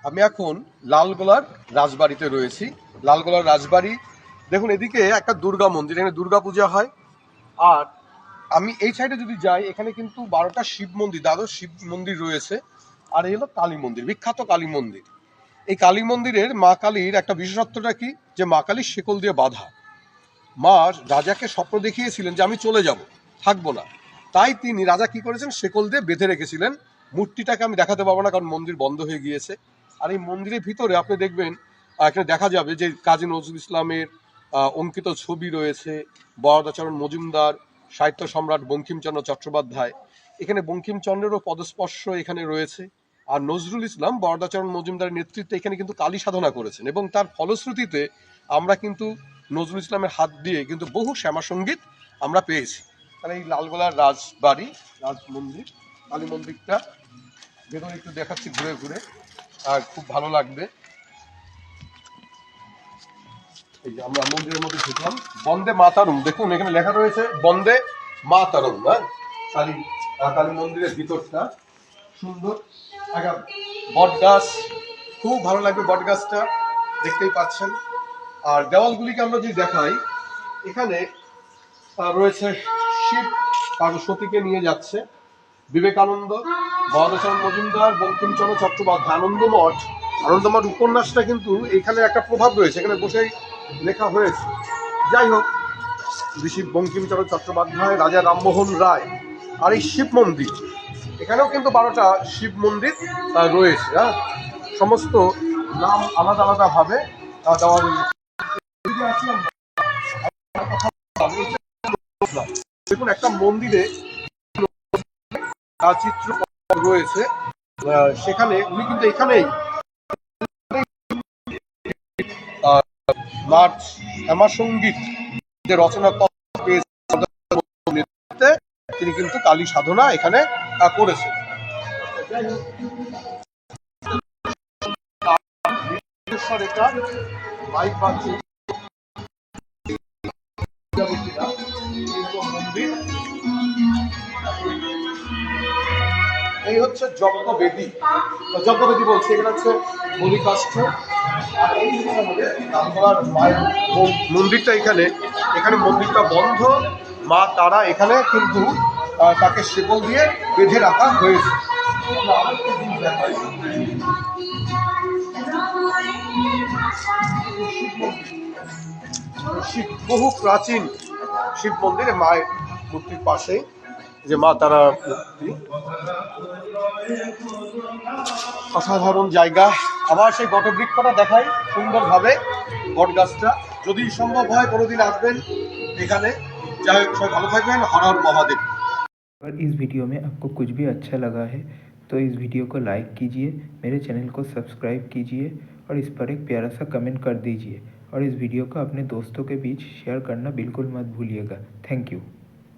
আমি এখন লালগোলার রাজবাড়িতে রয়েছি। লালগোলার রাজবাড়ি দেখুন, এদিকে একটা দুর্গা মন্দির, এখানে দুর্গা পূজা হয়। আর আমি এই সাইডে যদি যাই, এখানে কিন্তু 12টা শিব মন্দির, দ্বাদশ শিব মন্দির রয়েছে। আর এই হলো কালী মন্দির, বিখ্যাত কালী মন্দির। এই কালী মন্দিরের মা কালীর একটা বিশেষত্বটা কি, যে মা কালীর শেকল দিয়ে বাঁধা। মা রাজাকে স্বপ্ন দেখিয়েছিলেন যে আমি চলে যাব, থাকবো না। তাই তিনি রাজা কি করেছেন, শেকল দিয়ে বেঁধে রেখেছিলেন। মূর্তিটাকে আমি দেখাতে পারবো না, কারণ মন্দির বন্ধ হয়ে গিয়েছে। আর এই মন্দিরের ভিতরে আপনি দেখবেন, এখানে দেখা যাবে যে কাজী নজরুল ইসলামের অঙ্কিত ছবি রয়েছে, বরদাচরণ মজুমদার, সাহিত্য সম্রাট বঙ্কিমচন্দ্র চট্টোপাধ্যায়। এখানে বঙ্কিমচন্দ্রেরও পদস্পর্শ এখানে রয়েছে। আর নজরুল ইসলাম বরদাচরণ মজুমদারের নেতৃত্বে এখানে কিন্তু কালী সাধনা করেছেন, এবং তার ফলশ্রুতিতে আমরা কিন্তু নজরুল ইসলামের হাত দিয়ে কিন্তু বহু শ্যামা সঙ্গীত আমরা পেয়েছি। তাহলে এই লালগোলার রাজবাড়ি, রাজ মন্দির, কালী মন্দিরটা ভেতরে একটু দেখাচ্ছি ঘুরে ঘুরে, আর খুব ভালো লাগবে। এই যে আমরা মন্দিরের মধ্যে ঢুকলাম। বন্দে মাতারুম, দেখুন এখানে লেখা রয়েছে বন্দে মাতারুম। হ্যাঁ, কালী কালী মন্দিরের ভিতরটা সুন্দর। একটা বট গাছ, খুব ভালো লাগবে বট গাছটা, দেখতেই পাচ্ছেন। আর দেওয়ালগুলিকে আমরা যদি দেখাই, এখানে রয়েছে শিব পার্বতীকে নিয়ে যাচ্ছে, বিবেকানন্দ, বরদাচরণ মজুমদার, বঙ্কিমচন্দ্র চট্টোপাধ্যায়, আনন্দমঠ। আনন্দমঠ উপন্যাসটা কিন্তু এখানে একটা প্রভাব রয়েছে, এখানে বসেই লেখা হয়েছে। যাই হোক, ঋষি বঙ্কিমচন্দ্র চট্টোপাধ্যায়, রাজা রামমোহন রায়। আর এই শিব মন্দির, এখানেও কিন্তু 12টা শিব মন্দির রয়েছে। হ্যাঁ, সমস্ত নাম আলাদা আলাদা ভাবে দেওয়া রয়েছে। দেখুন একটা মন্দিরে চিত্র রয়েছে, সেখানে উনি কিন্তু এখানেই নাচ শ্যামা সঙ্গীত যে রচনা তিনি কিন্তু কালী সাধনা এখানে করেছেন। এটা মাইক বাজছে, মন্দির। এই হচ্ছে যজ্ঞবেদী, যজ্ঞবেদী বলছে, এখানে হচ্ছে বলিকাষ্ঠ। আর এই রামগোলার মায়ের মন্দিরটা, এখানে এখানে মন্দিরটা বন্ধ। মা তারা এখানে কিন্তু তাকে শেকল দিয়ে বেঁধে রাখা হয়েছে। শিব, বহু প্রাচীন শিব মন্দিরে মায়ের মূর্তির পাশেই যে মা তারা মূর্তি, অসাধারণ জায়গা। আবার সেই বটবৃক্ষটা দেখাই সুন্দরভাবে, বট গাছটা। যদি সম্ভব হয় কোনোদিন আসবেন এখানে। যাই হোক, সবাই ভালো থাকবেন। হর হর মহাদেব। अगर इस वीडियो में आपको कुछ भी अच्छा लगा है तो इस वीडियो को लाइक कीजिए, मेरे चैनल को सब्सक्राइब कीजिए और इस पर एक प्यारा सा कमेंट कर दीजिए और इस वीडियो को अपने दोस्तों के बीच शेयर करना बिल्कुल मत भूलिएगा। Thank you.